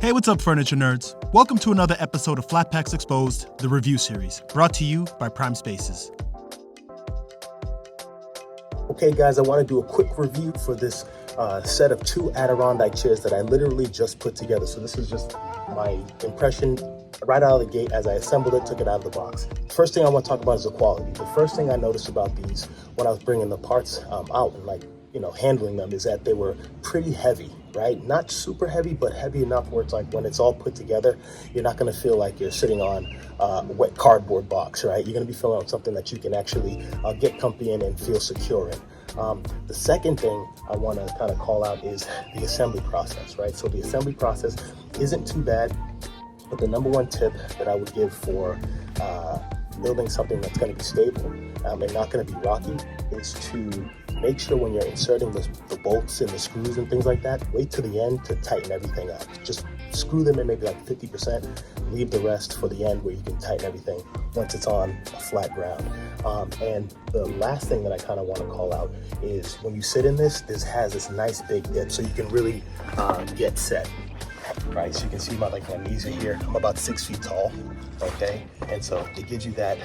Hey, what's up, furniture nerds? Welcome to another episode of Flat Packs Exposed, the review series, brought to you by Prime Spaces. Okay, guys, I want to do a quick review for this set of 2 Adirondack chairs that I literally just put together. So this is just my impression right out of the gate as I assembled it, took it out of the box. First thing I want to talk about is the quality. The first thing I noticed about these when I was bringing the parts out and handling them is that they were pretty heavy, right? Not super heavy, but heavy enough where it's like when it's all put together, you're not going to feel like you're sitting on a wet cardboard box, right? You're going to be feeling on something that you can actually get comfy in and feel secure in. The second thing I want to kind of call out is the assembly process, right? So the assembly process isn't too bad, but the number one tip that I would give for building something that's going to be stable and not going to be rocky is to make sure when you're inserting the bolts and the screws and things like that, wait to the end to tighten everything up. Just screw them in maybe like 50%, leave the rest for the end where you can tighten everything once it's on a flat ground. And the last thing that I kind of want to call out is when you sit in this has this nice big dip so you can really get set. Right, so you can see my knees are here. I'm about 6 feet tall, okay? And so it gives you that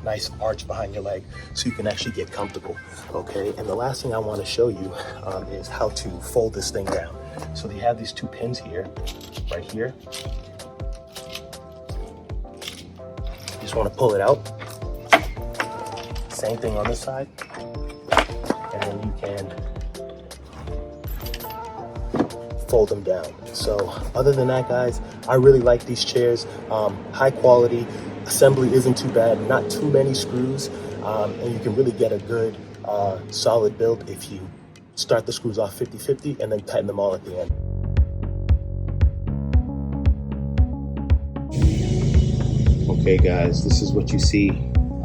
nice arch behind your leg so you can actually get comfortable, okay? And the last thing I want to show you is how to fold this thing down. So they have these 2 pins here, right here. You just want to pull it out. Same thing on this side. And then you can fold them down. So other than that, guys, I really like these chairs. High quality, assembly isn't too bad, not too many screws, and you can really get a good solid build if you start the screws off 50-50 and then tighten them all at the end. Okay, guys, this is what you see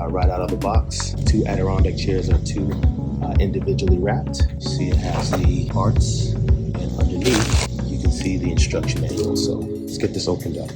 right out of the box. 2 Adirondack chairs are 2 individually wrapped. You see it has the parts, and underneath you can see the instruction manual. So let's get this opened up.